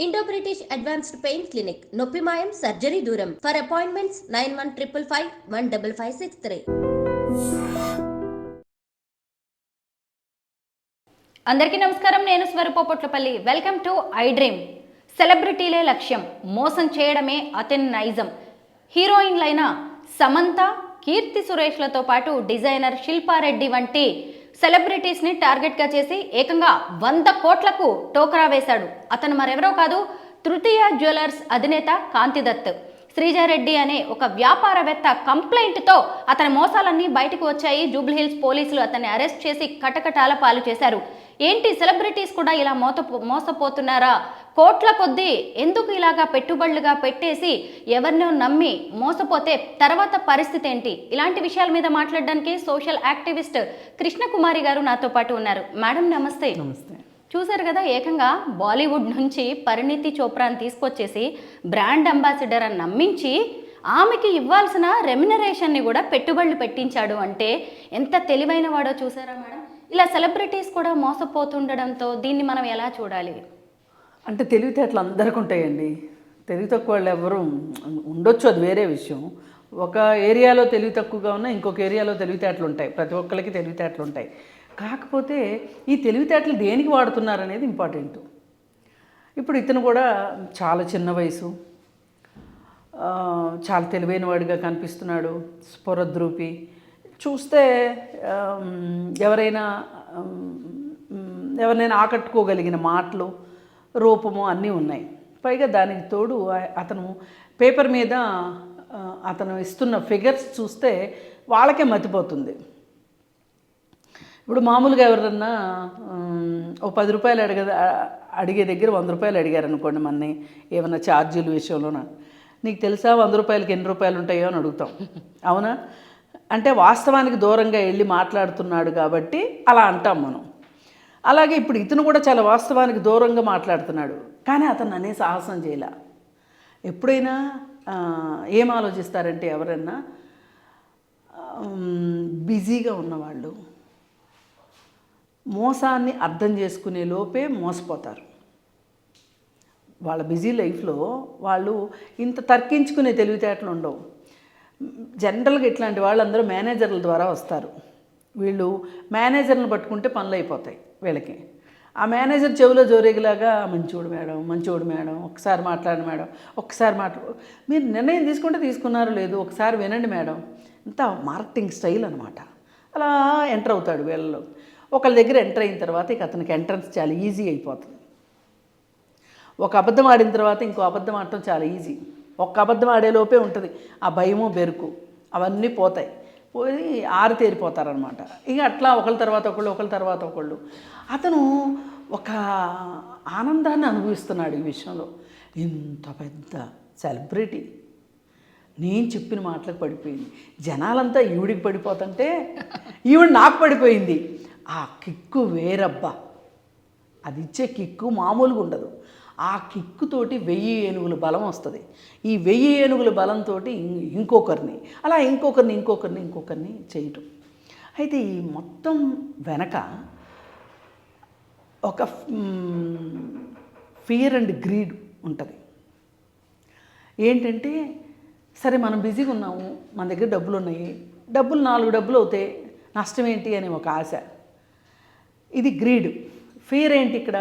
Indo British advanced pain clinic నొప్పి మాయం surgery దూరం ఫర్ అపాయింట్మెంట్స్ 9155515563. అందరికీ నమస్కారం. నేను Swarupa Potlapalli. Welcome to iDream. సెలబ్రిటీలే లక్ష్యం, మోసం చేయడమే అతని నైజం. హీరోయిన్లైన సమంత, కీర్తి సురేష్లతో పాటు డిజైనర్ శిల్పారెడ్డి వంటి సెలబ్రిటీస్ని టార్గెట్గా చేసి ఏకంగా 100 కోట్లకు టోకరా వేశాడు. అతను మరెవరో కాదు, తృతీయ జ్యువెలర్స్ అధినేత కాంతిదత్. శ్రీజారెడ్డి అనే ఒక వ్యాపారవేత్త కంప్లైంట్తో అతని మోసాలన్నీ బయటకు వచ్చాయి. జూబ్లీహిల్స్ పోలీసులు అతన్ని అరెస్ట్ చేసి కటకటాల పాలు చేశారు. ఏంటి, సెలబ్రిటీస్ కూడా ఇలా మోసపోతున్నారా? కోట్ల కొద్దీ ఎందుకు ఇలాగా పెట్టుబడులుగా పెట్టేసి ఎవరినో నమ్మి మోసపోతే తర్వాత పరిస్థితి ఏంటి? ఇలాంటి విషయాల మీద మాట్లాడడానికి సోషల్ యాక్టివిస్ట్ కృష్ణకుమారి గారు నాతో పాటు ఉన్నారు. మేడం నమస్తే. నమస్తే. చూసారు కదా, ఏకంగా బాలీవుడ్ నుంచి పరిణీతి చోప్రాని తీసుకొచ్చేసి బ్రాండ్ అంబాసిడర్ అని నమ్మించి ఆమెకి ఇవ్వాల్సిన రెమ్యునరేషన్ని కూడా పెట్టుబడులు పెట్టించాడు. అంటే ఎంత తెలివైన వాడో చూసారా మేడం? ఇలా సెలబ్రిటీస్ కూడా మోసపోతుండడంతో దీన్ని మనం ఎలా చూడాలి? అంటే తెలివితేటలు అందరికీ ఉంటాయండి. తెలివి తక్కువ వాళ్ళు ఎవరు ఉండొచ్చు, అది వేరే విషయం. ఒక ఏరియాలో తెలివి తక్కువగా ఉన్నా ఇంకొక ఏరియాలో తెలివితేటలు ఉంటాయి. ప్రతి ఒక్కరికి తెలివితేటలు ఉంటాయి. కాకపోతే ఈ తెలివితేటలు దేనికి వాడుతున్నారు అనేది ఇంపార్టెంట్. ఇప్పుడు ఇతను కూడా చాలా చిన్న వయసు, చాలా తెలివైన వాడిగా కనిపిస్తున్నాడు. స్ఫురద్రూపి, చూస్తే ఎవరైనా ఆకట్టుకోగలిగిన మాటలు, రూపము అన్నీ ఉన్నాయి. పైగా దానికి తోడు అతను పేపర్ మీద అతను ఇస్తున్న ఫిగర్స్ చూస్తే వాళ్ళకే మతిపోతుంది. ఇప్పుడు మామూలుగా ఎవరన్నా ఓ 10 రూపాయలు అడిగే దగ్గర 100 రూపాయలు అడిగారు అనుకోండి, మనని ఏమన్నా ఛార్జీల విషయంలోన. నీకు తెలుసా 100 రూపాయలకి ఎన్ని రూపాయలు ఉంటాయో అని అడుగుతాం, అవునా? అంటే వాస్తవానికి దూరంగా వెళ్ళి మాట్లాడుతున్నాడు కాబట్టి అలా అంటాం మనం. అలాగే ఇప్పుడు ఇతను కూడా చాలా వాస్తవానికి దూరంగా మాట్లాడుతున్నాడు, కానీ అతను అనే సాహసం చేయలే. ఎప్పుడైనా ఏం ఆలోచిస్తారంటే ఎవరన్నా బిజీగా ఉన్నవాళ్ళు మోసాన్ని అర్థం చేసుకునే లోపే మోసపోతారు. వాళ్ళ బిజీ లైఫ్లో వాళ్ళు ఇంత తర్కించుకునే తెలివితేటలు ఉండవు. జనరల్గా ఇట్లాంటి వాళ్ళందరూ మేనేజర్ల ద్వారా వస్తారు. వీళ్ళు మేనేజర్లను పట్టుకుంటే పనులు అయిపోతాయి వీళ్ళకి. ఆ మేనేజర్ చెవిలో జోరేగిలాగా మంచోడు మేడం, ఒకసారి మాట్లాడండి మేడం, మీరు నిర్ణయం తీసుకున్నారో లేదు, ఒకసారి వినండి మేడం. ఇంత మార్కెటింగ్ స్టైల్ అనమాట. అలా ఎంటర్ అవుతాడు వీళ్ళలో. ఒకళ్ళ దగ్గర ఎంటర్ అయిన తర్వాత ఇక అతనికి ఎంట్రన్స్ చాలా ఈజీ అయిపోతుంది. ఒక అబద్ధం ఆడిన తర్వాత ఇంకో అబద్ధం ఆడటం చాలా ఈజీ. ఒక్క అబద్ధం ఆడేలోపే ఉంటుంది ఆ భయము, బెరుకు, అవన్నీ పోతాయి. పోయి ఆరితేరిపోతారనమాట. ఇక అట్లా ఒకళ్ళ తర్వాత ఒకళ్ళు. అతను ఒక ఆనందాన్ని అనుభవిస్తున్నాడు ఈ విషయంలో. ఇంత పెద్ద సెలబ్రిటీ నేను చెప్పిన మాటలకు పడిపోయింది. జనాలంతా ఈవిడికి పడిపోతుంటే ఈవిడ నాకు పడిపోయింది. ఆ కిక్కు వేరబ్బా, అది ఇచ్చే కిక్కు మామూలుగా ఉండదు. ఆ కిక్కుతోటి 1000 ఏనుగుల బలం వస్తుంది. ఈ 1000 ఏనుగుల బలంతో ఇంకొకరిని చేయటం. అయితే ఈ మొత్తం వెనక ఒక ఫియర్ అండ్ గ్రీడ్ ఉంటుంది. ఏంటంటే, సరే మనం బిజీగా ఉన్నాము, మన దగ్గర డబ్బులు ఉన్నాయి, 4 డబ్బులు అవుతాయి, నష్టం ఏంటి అనే ఒక ఆశ. ఇది గ్రీడ్. ఫియర్ ఏంటి ఇక్కడ?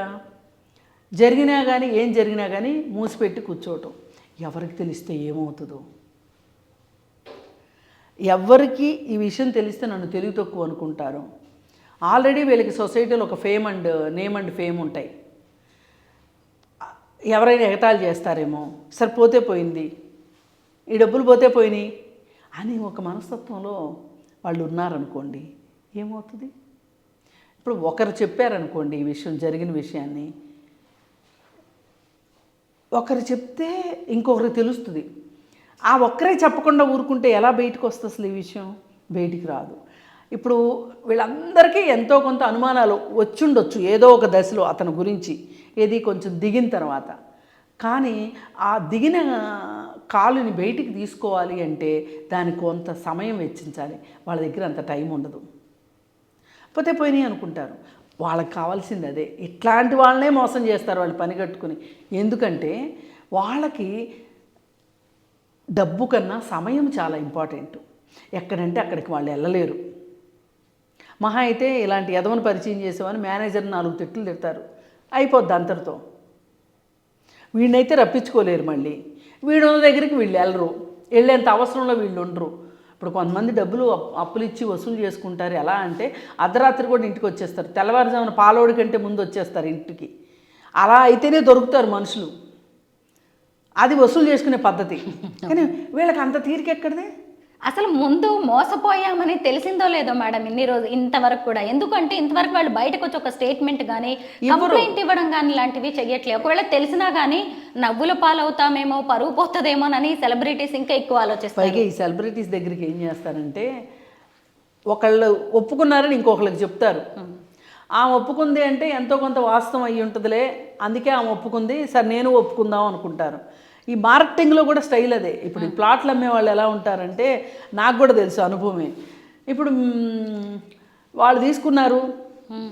ఏం జరిగినా కానీ మూసిపెట్టి కూర్చోవటం. ఎవరికి తెలిస్తే ఏమవుతుందో, ఎవరికి ఈ విషయం తెలిస్తే నన్ను తెలివి తక్కువ అనుకుంటారు. ఆల్రెడీ వీళ్ళకి సొసైటీలో ఒక నేమ్ అండ్ ఫేమ్ ఉంటాయి. ఎవరైనా ఎగతాళి చేస్తారేమో, సరే పోతే పోయింది, ఈ డబ్బులు పోతే పోయినాయి అని ఒక మనస్తత్వంలో వాళ్ళు ఉన్నారనుకోండి, ఏమవుతుంది? ఇప్పుడు ఒకరు చెప్పారనుకోండి ఈ విషయం, జరిగిన విషయాన్ని ఒకరు చెప్తే ఇంకొకరికి తెలుస్తుంది. ఆ ఒక్కరే చెప్పకుండా ఊరుకుంటే ఎలా బయటకు వస్తుంది? అసలు ఈ విషయం బయటికి రాదు. ఇప్పుడు వీళ్ళందరికీ ఎంతో కొంత అనుమానాలు వచ్చుండొచ్చు ఏదో ఒక దశలో అతని గురించి, ఏది కొంచెం దిగిన తర్వాత. కానీ ఆ దిగిన కాలుని బయటికి తీసుకోవాలి అంటే దానికి కొంత సమయం వెచ్చించాలి. వాళ్ళ దగ్గర అంత టైం ఉండదు. పోతే పోయినాయి అనుకుంటారు. వాళ్ళకి కావాల్సింది అదే. ఇట్లాంటి వాళ్ళనే మోసం చేస్తారు వాళ్ళు పని కట్టుకుని. ఎందుకంటే వాళ్ళకి డబ్బు కన్నా సమయం చాలా ఇంపార్టెంట్. ఎక్కడంటే అక్కడికి వాళ్ళు వెళ్ళలేరు. మహా అయితే ఇలాంటి ఎదవను పరిచయం చేసేవాని మేనేజర్ని 4 తిట్లు తిడతారు, అయిపోద్ది అంతటితో. వీడినైతే రప్పించుకోలేరు. మళ్ళీ వీడున్న దగ్గరికి వీళ్ళు వెళ్ళరు, వెళ్ళేంత అవసరంలో వీళ్ళు ఉండరు. ఇప్పుడు కొంతమంది డబ్బులు అప్పులు ఇచ్చి వసూలు చేసుకుంటారు. ఎలా అంటే అర్ధరాత్రి కూడా ఇంటికి వచ్చేస్తారు, తెల్లవారుజామున పాలోడి కంటే ముందు వచ్చేస్తారు ఇంటికి. అలా అయితేనే దొరుకుతారు మనుషులు. అది వసూలు చేసుకునే పద్ధతి. కానీ వీళ్ళకి అంత తీరిక ఎక్కడిదే? అసలు ముందు మోసపోయామని తెలిసిందో లేదో మేడం ఇన్ని రోజు ఇంతవరకు కూడా. ఎందుకంటే ఇంతవరకు వాళ్ళు బయటకు వచ్చి ఒక స్టేట్మెంట్ కానీ కంప్లైంట్ ఇవ్వడం కానీ ఇలాంటివి చెయ్యట్లేదు. ఒకవేళ తెలిసినా కానీ నవ్వుల పాలవుతామేమో, పరువు పోతుందేమోనని సెలబ్రిటీస్ ఇంకా ఎక్కువ ఆలోచిస్తారు. పైగా ఈ సెలబ్రిటీస్ దగ్గరికి ఏం చేస్తారంటే ఒకళ్ళు ఒప్పుకున్నారని ఇంకొకళ్ళకి చెప్తారు. ఆమె ఒప్పుకుంది అంటే ఎంతో కొంత వాస్తవం అయ్యి ఉంటుందిలే, అందుకే ఆమె ఒప్పుకుంది, సరే నేను ఒప్పుకుందాం అనుకుంటారు. ఈ మార్కెటింగ్లో కూడా స్టైల్ అదే. ఇప్పుడు ఈ ప్లాట్లు అమ్మే వాళ్ళు ఎలా ఉంటారంటే, నాకు కూడా తెలుసు అనుభవమే. ఇప్పుడు వాళ్ళు తీసుకున్నారు,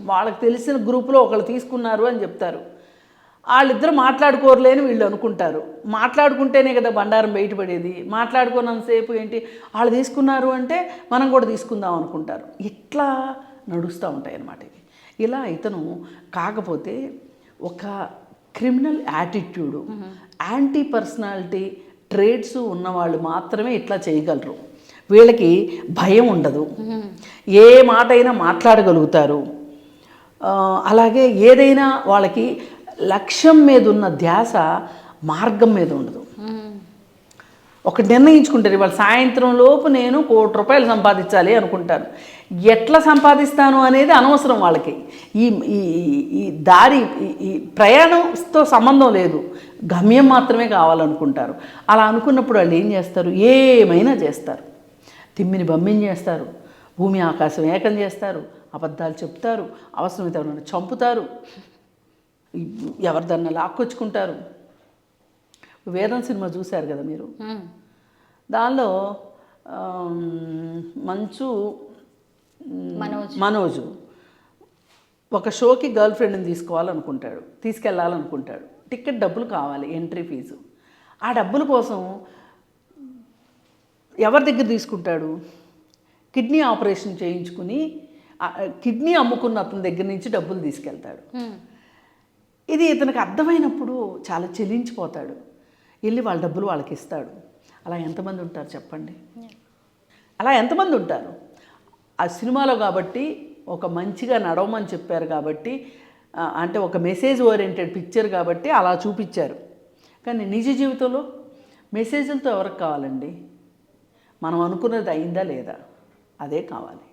వాళ్ళకి తెలిసిన గ్రూపులో ఒకళ్ళు తీసుకున్నారు అని చెప్తారు. వాళ్ళిద్దరు మాట్లాడుకోరులేని వీళ్ళు అనుకుంటారు. మాట్లాడుకుంటేనే కదా బండారం బయటపడేది. మాట్లాడుకున్నంతసేపు ఏంటి, వాళ్ళు తీసుకున్నారు అంటే మనం కూడా తీసుకుందాం అనుకుంటారు. ఇట్లా నడుస్తూ ఉంటాయి అన్నమాట ఇవి. ఇలా ఇతను కాకపోతే ఒక criminal attitude, anti personality trades ఉన్నవాళ్ళు మాత్రమే ఇట్లా చేయగలరు. వీళ్ళకి భయం ఉండదు, ఏ మాట అయినా మాట్లాడగలుగుతారు. అలాగే ఏదైనా వాళ్ళకి లక్ష్యం మీద ఉన్న ధ్యాస మార్గం మీద ఉండదు. ఒకటి నిర్ణయించుకుంటారు, ఇవాళ సాయంత్రం లోపు నేను ₹1,00,00,000 సంపాదించాలి అనుకుంటారు. ఎట్లా సంపాదిస్తాను అనేది అనవసరం వాళ్ళకి. ఈ ఈ దారి ఈ ప్రయాణంతో సంబంధం లేదు, గమ్యం మాత్రమే కావాలనుకుంటారు. అలా అనుకున్నప్పుడు వాళ్ళు ఏం చేస్తారు, ఏమైనా చేస్తారు. తిమ్మిని బమ్మిని చేస్తారు, భూమి ఆకాశం ఏకం చేస్తారు, అబద్ధాలు చెప్తారు, అవసరమైతే ఎవరైనా చంపుతారు, ఎవరిదన్నా లాక్కొచ్చుకుంటారు. వేదం సినిమా చూశారు కదా మీరు, దానిలో మనోజు ఒక షోకి గర్ల్ ఫ్రెండ్ని తీసుకెళ్ళాలనుకుంటాడు. టికెట్ డబ్బులు కావాలి, ఎంట్రీ ఫీజు. ఆ డబ్బుల కోసం ఎవరి దగ్గర తీసుకుంటాడు, కిడ్నీ ఆపరేషన్ చేయించుకుని కిడ్నీ అమ్ముకున్న అతని దగ్గర నుంచి డబ్బులు తీసుకెళ్తాడు. ఇది ఇతనికి అర్థమైనప్పుడు చాలా చెల్లించిపోతాడు, వెళ్ళి వాళ్ళ డబ్బులు వాళ్ళకి ఇస్తాడు. అలా ఎంతమంది ఉంటారు చెప్పండి? అలా ఎంతమంది ఉంటారు? ఆ సినిమాలో కాబట్టి ఒక మంచిగా నడవమని చెప్పారు కాబట్టి, అంటే ఒక మెసేజ్ ఓరియంటెడ్ పిక్చర్ కాబట్టి అలా చూపించారు. కానీ నిజ జీవితంలో మెసేజ్లతో ఎవరికి కావాలండి? మనం అనుకున్నది అయిందా లేదా అదే కావాలి.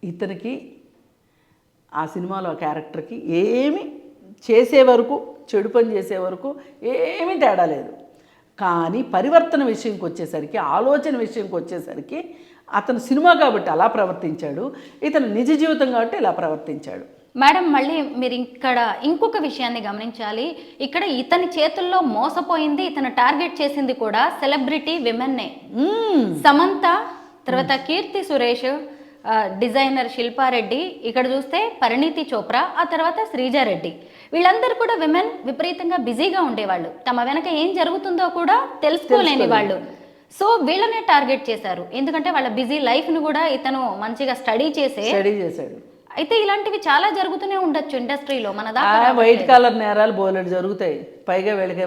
ఇతనికి ఆ సినిమాలో క్యారెక్టర్కి ఏమి చేసే వరకు, చెడు పని చేసే వరకు ఏమీ తేడా లేదు. కానీ పరివర్తన విషయంకి వచ్చేసరికి, ఆలోచన విషయంకి వచ్చేసరికి అతను సినిమా కాబట్టి అలా ప్రవర్తించాడు, ఇతను నిజ జీవితం కాబట్టి ఇలా ప్రవర్తించాడు. మేడం మళ్ళీ మీరు ఇక్కడ ఇంకొక విషయాన్ని గమనించాలి. ఇక్కడ ఇతని చేతుల్లో మోసపోయింది, ఇతను టార్గెట్ చేసింది కూడా సెలబ్రిటీ విమెన్నే. సమంత, తర్వాత కీర్తి సురేష్, డిజైనర్ శిల్పారెడ్డి, ఇక్కడ చూస్తే పరిణీతి చోప్రా, ఆ తర్వాత శ్రీజారెడ్డి. వీళ్ళందరూ కూడా విమెన్ విపరీతంగా బిజీగా ఉండేవాళ్ళు, తమ వెనక ఏం జరుగుతుందో కూడా తెలుసుకోలేని వాళ్ళు. సో వీళ్ళనే టార్గెట్ చేశారు, ఎందుకంటే వాళ్ళ బిజీ లైఫ్ను కూడా ఇతను మంచిగా స్టడీ చేశాడు. అయితే ఇలాంటివి చాలా జరుగుతూనే ఉండొచ్చు ఇండస్ట్రీలో. మన దాకా వైట్ కాలర్ నేరాలు బోలెడు జరుగుతాయి. పైగా వీళ్ళకి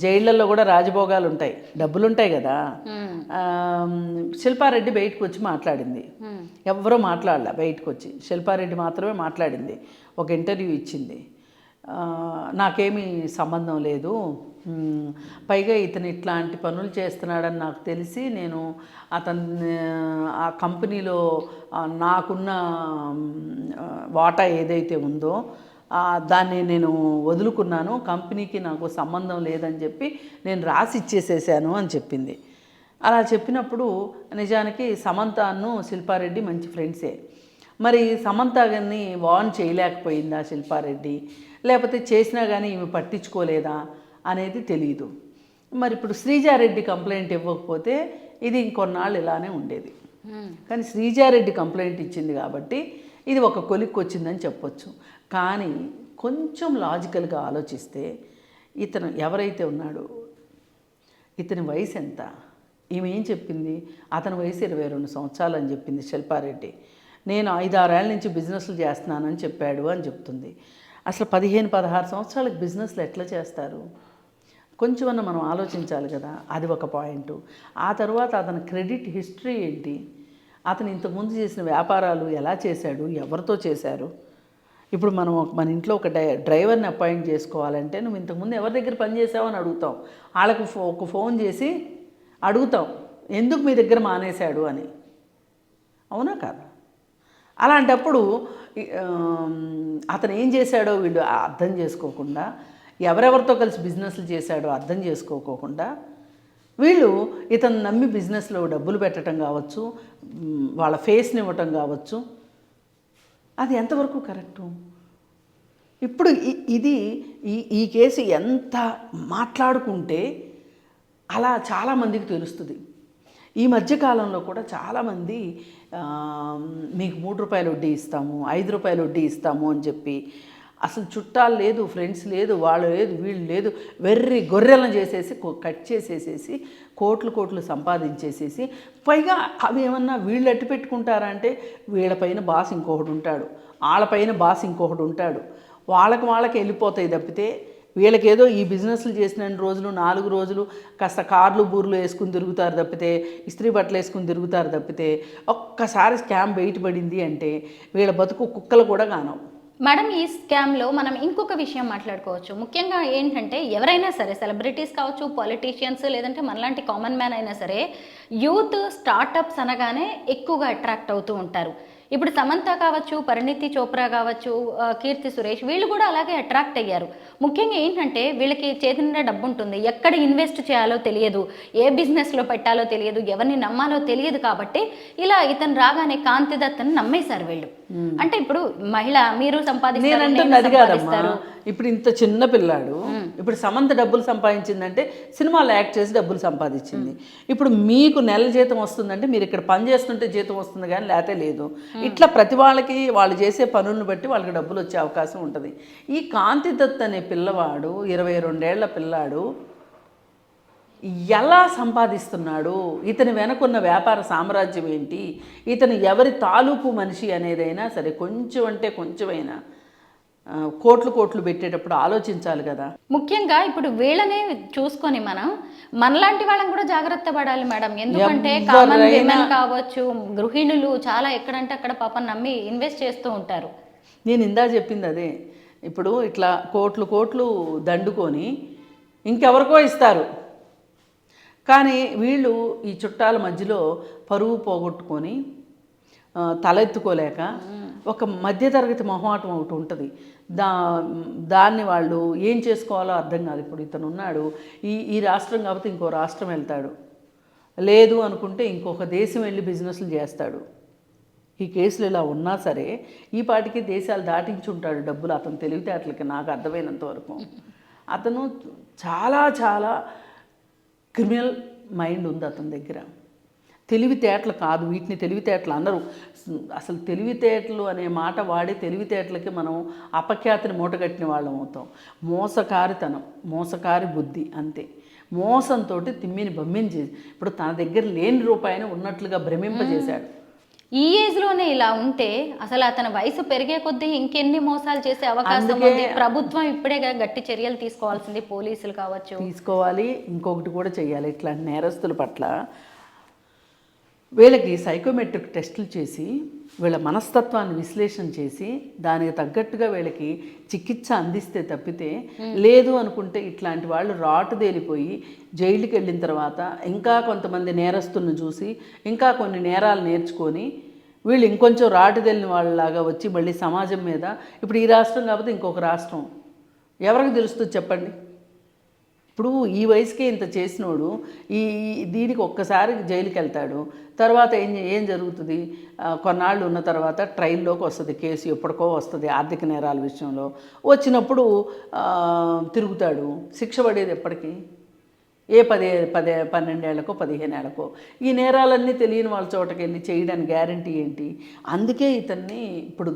జైళ్ళల్లో కూడా రాజభోగాలు ఉంటాయి, డబ్బులు ఉంటాయి కదా. శిల్పారెడ్డి బయటకు వచ్చి మాట్లాడింది, ఎవరో మాట్లాడలే. బయటకు వచ్చి శిల్పారెడ్డి మాత్రమే మాట్లాడింది, ఒక ఇంటర్వ్యూ ఇచ్చింది. నాకేమీ సంబంధం లేదు, పైగా ఇతను ఇట్లాంటి పనులు చేస్తున్నాడని నాకు తెలిసి నేను ఆ కంపెనీలో నాకున్న వాటా ఏదైతే ఉందో దాన్ని నేను వదులుకున్నాను, కంపెనీకి నాకు సంబంధం లేదని చెప్పి నేను రాసి ఇచ్చేసేసాను అని చెప్పింది. అలా చెప్పినప్పుడు నిజానికి సమంతను శిల్పారెడ్డి మంచి ఫ్రెండ్సే. మరి సమంత గారిని వార్న్ చేయలేకపోయిందా శిల్పారెడ్డి, లేకపోతే చేసినా కానీ ఈమె పట్టించుకోలేదా అనేది తెలియదు. మరి ఇప్పుడు శ్రీజారెడ్డి కంప్లైంట్ ఇవ్వకపోతే ఇది ఇంకొన్నాళ్ళు ఇలానే ఉండేది. కానీ శ్రీజారెడ్డి కంప్లైంట్ ఇచ్చింది కాబట్టి ఇది ఒక కొలిక్కి వచ్చిందని చెప్పొచ్చు. కానీ కొంచెం లాజికల్గా ఆలోచిస్తే ఇతను ఎవరైతే ఉన్నాడో ఇతని వయసు ఎంత, ఈమె ఏం చెప్పింది, అతని వయసు 22 సంవత్సరాలు అని చెప్పింది శిల్పారెడ్డి. నేను 5-6 ఏళ్ళ నుంచి బిజినెస్లు చేస్తున్నానని చెప్పాడు అని చెప్తుంది. అసలు 15-16 సంవత్సరాలకు బిజినెస్లు ఎట్లా చేస్తారు? కొంచెమన్నా మనం ఆలోచించాలి కదా. అది ఒక పాయింట్. ఆ తర్వాత అతని క్రెడిట్ హిస్టరీ ఏంటి, అతను ఇంతకుముందు చేసిన వ్యాపారాలు ఎలా చేశాడు, ఎవరితో చేశారు. ఇప్పుడు మనం మన ఇంట్లో ఒక డ్రైవర్ని అపాయింట్ చేసుకోవాలంటే నువ్వు ఇంతకుముందు ఎవరి దగ్గర పనిచేసావు అని అడుగుతాం. వాళ్ళకు ఒక ఫోన్ చేసి అడుగుతాం ఎందుకు మీ దగ్గర మానేశాడు అని. అవునా కాదా? అలాంటప్పుడు అతను ఏం చేశాడో వీళ్ళు అర్థం చేసుకోకుండా, ఎవరెవరితో కలిసి బిజినెస్లు చేశాడో అర్థం చేసుకోకుండా వీళ్ళు ఇతను నమ్మి బిజినెస్లో డబ్బులు పెట్టడం కావచ్చు, వాళ్ళ ఫేస్ని ఇవ్వటం కావచ్చు. అది ఎంతవరకు కరెక్టు? ఇప్పుడు ఇది ఈ కేసు ఎంత మాట్లాడుకుంటే అలా చాలామందికి తెలుస్తుంది. ఈ మధ్యకాలంలో కూడా చాలామంది మీకు 3 రూపాయలు వడ్డీ ఇస్తాము, 5 రూపాయలు వడ్డీ ఇస్తాము అని చెప్పి అసలు చుట్టాలు లేదు, ఫ్రెండ్స్ లేదు, వాళ్ళు లేదు, వీళ్ళు లేదు, వెర్రి గొర్రెలను చేసేసి కట్ చేసేసేసి కోట్లు సంపాదించేసేసి పైగా అవి ఏమన్నా వీళ్ళు అట్టు పెట్టుకుంటారా అంటే వీళ్ళపైన బాస్ ఇంకొకడు ఉంటాడు, వాళ్ళపైన బాస్ ఇంకొకడు ఉంటాడు, వాళ్ళకి వెళ్ళిపోతాయి తప్పితే వీళ్ళకేదో ఈ బిజినెస్లు చేసిన రోజులు 4 రోజులు కాస్త కార్లు బూర్లు వేసుకుని తిరుగుతారు తప్పితే, ఇస్త్రీ బట్టలు వేసుకుని తిరుగుతారు తప్పితే ఒక్కసారి స్కామ్ బయటపడింది అంటే వీళ్ళ బతుకు కుక్కలు కూడా కానవు. మేడం, ఈ స్కామ్లో మనం ఇంకొక విషయం మాట్లాడుకోవచ్చు. ముఖ్యంగా ఏంటంటే ఎవరైనా సరే, సెలబ్రిటీస్ కావచ్చు, పొలిటీషియన్స్, లేదంటే మనలాంటి కామన్ మ్యాన్ అయినా సరే, యూత్ స్టార్టప్స్ అనగానే ఎక్కువగా అట్రాక్ట్ అవుతూ ఉంటారు. ఇప్పుడు సమంత కావచ్చు, పరిణీతి చోప్రా కావచ్చు, కీర్తి సురేష్, వీళ్ళు కూడా అలాగే అట్రాక్ట్ అయ్యారు. ముఖ్యంగా ఏంటంటే వీళ్ళకి చేతి నిండా డబ్బు ఉంటుంది, ఎక్కడ ఇన్వెస్ట్ చేయాలో తెలియదు, ఏ బిజినెస్లో పెట్టాలో తెలియదు, ఎవరిని నమ్మాలో తెలియదు. కాబట్టి ఇలా ఇతను రాగానే కాంతి దత్తని నమ్మేశారు వీళ్ళు. అంటే ఇప్పుడు మహిళ మీరు సంపాదిస్తారు. ఇప్పుడు ఇంత చిన్న పిల్లాడు, ఇప్పుడు సమంత డబ్బులు సంపాదించిందంటే సినిమాలో యాక్ట్ చేసి డబ్బులు సంపాదించింది. ఇప్పుడు మీకు నెల జీతం వస్తుందంటే మీరు ఇక్కడ పని చేస్తుంటే జీతం వస్తుంది కానీ లేతే లేదు. ఇట్లా ప్రతి వాళ్ళకి వాళ్ళు చేసే పనులను బట్టి వాళ్ళకి డబ్బులు వచ్చే అవకాశం ఉంటుంది. ఈ కాంతి దత్ అనే పిల్లవాడు 22 ఏళ్ల పిల్లాడు ఎలా సంపాదిస్తున్నాడు, ఇతని వెనకున్న వ్యాపార సామ్రాజ్యం ఏంటి, ఇతను ఎవరి తాలూకు మనిషి అనేదైనా సరే కొంచెం అంటే కొంచెమైనా కోట్లు పెట్టేటప్పుడు ఆలోచించాలి కదా. ముఖ్యంగా ఇప్పుడు వీళ్ళనే చూసుకొని మనలాంటి వాళ్ళని కూడా జాగ్రత్త పడాలి మేడం. ఎందుకంటే కామన్ విమెన్ కావచ్చు, గృహిణులు చాలా ఎక్కడంటే అక్కడ పాపం నమ్మి ఇన్వెస్ట్ చేస్తూ ఉంటారు. నేను ఇందా చెప్పింది అదే. ఇప్పుడు ఇట్లా కోట్లు దండుకొని ఇంకెవరికో ఇస్తారు, కానీ వీళ్ళు ఈ చుట్టాల మధ్యలో పరువు పోగొట్టుకొని తలెత్తుకోలేక ఒక మధ్యతరగతి మొహమాటం ఒకటి ఉంటుంది. దాన్ని వాళ్ళు ఏం చేసుకోవాలో అర్థం కాదు. ఇప్పుడు ఇతను ఉన్నాడు, ఈ రాష్ట్రం కాబట్టి ఇంకో రాష్ట్రం వెళ్తాడు, లేదు అనుకుంటే ఇంకొక దేశం వెళ్ళి బిజినెస్లు చేస్తాడు. ఈ కేసులు ఇలా ఉన్నా సరే ఈ పాటికి దేశాలు దాటించుంటాడు డబ్బులు అతను తెలివితేటలకి. నాకు అర్థమైనంత వరకు అతను చాలా క్రిమినల్ మైండ్ ఉంది అతని దగ్గర. తెలివితేటలు కాదు, వీటిని తెలివితేటలు అందరూ. అసలు తెలివితేటలు అనే మాట వాడి తెలివితేటలకి మనం అపఖ్యాతిని మూటగట్టిన వాళ్ళం అవుతాం. మోసకారితనం, మోసకారి బుద్ధి, అంతే. మోసంతో తిమ్మిని బమ్మిని చేసి ఇప్పుడు తన దగ్గర లేని రూపాయిని ఉన్నట్లుగా భ్రమింపజేశాడు. ఈ ఏజ్లోనే ఇలా ఉంటే అసలు అతని వయసు పెరిగే కొద్దీ ఇంకెన్ని మోసాలు చేసే అవకాశం ఉంది. ప్రభుత్వం ఇప్పుడే గట్టి చర్యలు తీసుకోవాల్సింది, పోలీసులు కావచ్చు తీసుకోవాలి. ఇంకొకటి కూడా చేయాలి, ఇట్లాంటి నేరస్తుల పట్ల వీళ్ళకి సైకోమెట్రిక్ టెస్టులు చేసి వీళ్ళ మనస్తత్వాన్ని విశ్లేషణ చేసి దానికి తగ్గట్టుగా వీళ్ళకి చికిత్స అందిస్తే తప్పితే, లేదు అనుకుంటే ఇట్లాంటి వాళ్ళు రాటుదేలిపోయి జైలుకి వెళ్ళిన తర్వాత ఇంకా కొంతమంది నేరస్తులను చూసి ఇంకా కొన్ని నేరాలు నేర్చుకొని వీళ్ళు ఇంకొంచెం రాటుదేలిన వాళ్ళలాగా వచ్చి మళ్ళీ సమాజం మీద, ఇప్పుడు ఈ రాష్ట్రం కాకపోతే ఇంకొక రాష్ట్రం ఎవరికి తెలుస్తుంది చెప్పండి. ఇప్పుడు ఈ వయసుకే ఇంత చేసినోడు దీనికి ఒక్కసారి జైలుకి వెళ్తాడు, తర్వాత ఏం జరుగుతుంది? కొన్నాళ్ళు ఉన్న తర్వాత ట్రైల్లోకి వస్తుంది కేసు, ఎప్పటికో వస్తుంది ఆర్థిక నేరాల విషయంలో. వచ్చినప్పుడు తిరుగుతాడు, శిక్ష పడేది ఎప్పటికీ? ఏ 12 ఏళ్ళకో 15 ఏళ్ళకో. ఈ నేరాలన్నీ తెలియని వాళ్ళ చోటకి వెళ్ళి చేయడానికి గ్యారంటీ ఏంటి? అందుకే ఇతన్ని ఇప్పుడు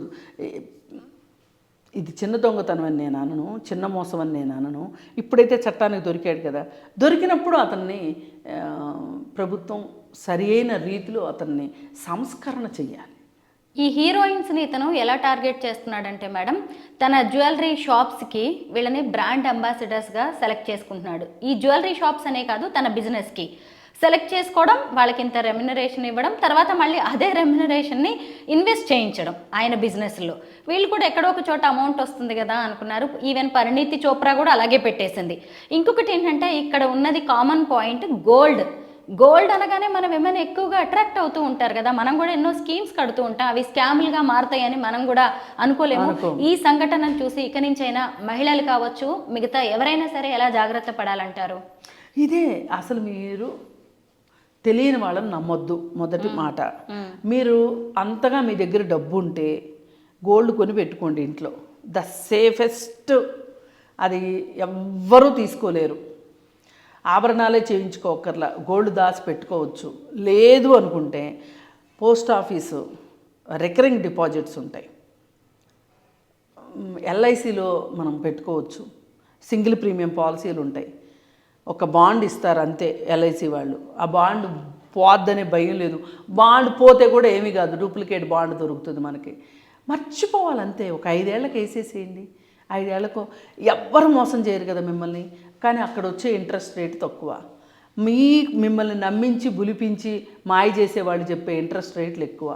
ఇది చిన్న దొంగతనం అని నేను అనను, చిన్న మోసం అని నేను అనను. ఇప్పుడైతే చట్టానికి దొరికాడు కదా, దొరికినప్పుడు అతన్ని ప్రభుత్వం సరి అయిన రీతిలో అతన్ని సంస్కరణ చెయ్యాలి. ఈ హీరోయిన్స్ని ఇతను ఎలా టార్గెట్ చేస్తున్నాడంటే మేడం, తన జ్యువెలరీ షాప్స్కి వీళ్ళని బ్రాండ్ అంబాసిడర్స్గా సెలెక్ట్ చేసుకుంటున్నాడు. ఈ జ్యువెలరీ షాప్స్ అనే కాదు, తన బిజినెస్కి సెలెక్ట్ చేసుకోవడం, వాళ్ళకి ఇంత రెమ్యునరేషన్ ఇవ్వడం, తర్వాత మళ్ళీ అదే రెమ్యునరేషన్ని ఇన్వెస్ట్ చేయించడం ఆయన బిజినెస్లో. వీళ్ళు కూడా ఎక్కడో ఒక చోట అమౌంట్ వస్తుంది కదా అనుకున్నారు. ఈవెన్ పరిణీతి చోప్రా కూడా అలాగే పెట్టేసింది. ఇంకొకటి ఏంటంటే ఇక్కడ ఉన్నది కామన్ పాయింట్ గోల్డ్ అనగానే మనం ఏమైనా ఎక్కువగా అట్రాక్ట్ అవుతూ ఉంటారు కదా, మనం కూడా ఎన్నో స్కీమ్స్ కడుతూ ఉంటాం, అవి స్కామ్లుగా మారుతాయని మనం కూడా అనుకోలేము. ఈ సంఘటనను చూసి ఇక నుంచైనా మహిళలు కావచ్చు, మిగతా ఎవరైనా సరే ఎలా జాగ్రత్త పడాలంటారు? ఇదే అసలు మీరు తెలియని వాళ్ళని నమ్మొద్దు. మొదటి మాట, మీరు అంతగా మీ దగ్గర డబ్బు ఉంటే గోల్డ్ కొని పెట్టుకోండి ఇంట్లో. ద సేఫెస్ట్, అది ఎవ్వరూ తీసుకోలేరు. ఆభరణాలే చేయించుకోకర్లా, గోల్డ్ దాచి పెట్టుకోవచ్చు. లేదు అనుకుంటే పోస్ట్ ఆఫీసు రికరింగ్ డిపాజిట్స్ ఉంటాయి, ఎల్ఐసిలో మనం పెట్టుకోవచ్చు, సింగిల్ ప్రీమియం పాలసీలు ఉంటాయి. ఒక బాండ్ ఇస్తారు అంతే ఎల్ఐసి వాళ్ళు, ఆ బాండ్ పోద్దనే భయం లేదు. బాండ్ పోతే కూడా ఏమీ కాదు, డూప్లికేట్ బాండ్ దొరుకుతుంది మనకి. మర్చిపోవాలంతే. ఒక 5 ఏళ్ళకి వేసేసేయండి. 5 ఏళ్లకు ఎవ్వరు మోసం చేయరు కదా మిమ్మల్ని, కానీ అక్కడ వచ్చే ఇంట్రెస్ట్ రేట్ తక్కువ. మిమ్మల్ని నమ్మించి బులిపించి మాయ చేసేవాళ్ళు చెప్పే ఇంట్రెస్ట్ రేట్లు ఎక్కువ.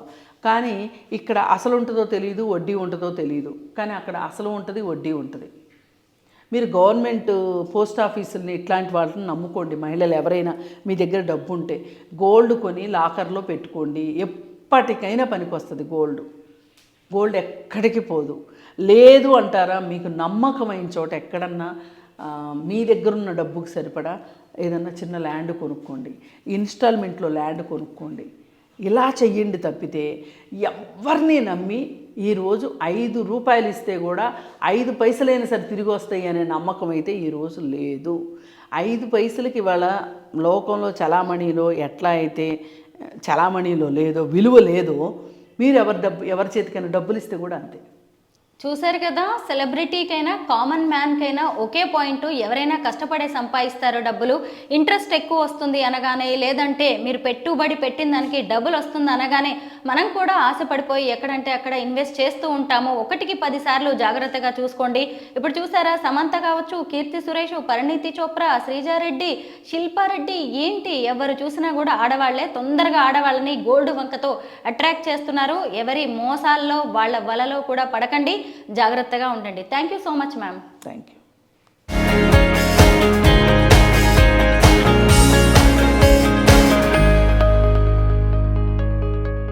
కానీ ఇక్కడ అసలు ఉంటుందో తెలియదు, వడ్డీ ఉంటుందో తెలియదు. కానీ అక్కడ అసలు ఉంటుంది, వడ్డీ ఉంటుంది. మీరు గవర్నమెంట్ పోస్ట్ ఆఫీసుల్ని ఇట్లాంటి వాళ్ళని నమ్ముకోండి. మహిళలు ఎవరైనా మీ దగ్గర డబ్బు ఉంటే గోల్డ్ కొని లాకర్లో పెట్టుకోండి. ఎప్పటికైనా పనికి వస్తుంది గోల్డ్ ఎక్కడికి పోదు. లేదు అంటారా, మీకు నమ్మకమైన చోట ఎక్కడన్నా మీ దగ్గర ఉన్న డబ్బుకి సరిపడా ఏదన్నా చిన్న ల్యాండ్ కొనుక్కోండి, ఇన్స్టాల్మెంట్లో ల్యాండ్ కొనుక్కోండి. ఇలా చెయ్యండి తప్పితే ఎవరిని నమ్మి ఈరోజు 5 రూపాయలు ఇస్తే కూడా 5 పైసలైనా సరే తిరిగి వస్తాయి అనే నమ్మకం అయితే ఈరోజు లేదు. 5 పైసలకి ఇవాళ లోకంలో చలామణిలో ఎట్లా అయితే చలామణిలో లేదో, విలువ లేదో, మీరు ఎవరి చేతికైనా డబ్బులు ఇస్తే కూడా అంతే. చూశారు కదా, సెలబ్రిటీకైనా కామన్ మ్యాన్కైనా ఒకే పాయింట్, ఎవరైనా కష్టపడే సంపాదిస్తారో డబ్బులు, ఇంట్రెస్ట్ ఎక్కువ వస్తుంది అనగానే, లేదంటే మీరు పెట్టుబడి పెట్టిన దానికి డబ్బులు వస్తుంది అనగానే మనం కూడా ఆశపడిపోయి ఎక్కడంటే అక్కడ ఇన్వెస్ట్ చేస్తూ ఉంటాము. 1కి 10 సార్లు జాగ్రత్తగా చూసుకోండి. ఇప్పుడు చూసారా, సమంత కావచ్చు, కీర్తి సురేష్, పరిణీతి చోప్రా, శ్రీజారెడ్డి, శిల్పారెడ్డి, ఏంటి ఎవరు చూసినా కూడా ఆడవాళ్లే. తొందరగా ఆడవాళ్ళని గోల్డ్ వంకతో అట్రాక్ట్ చేస్తున్నారు. ఎవరి మోసాల్లో వాళ్ళ వలలో కూడా పడకండి, జాగ్రత్తగా ఉండండి. Thank you so much ma'am. Thank you.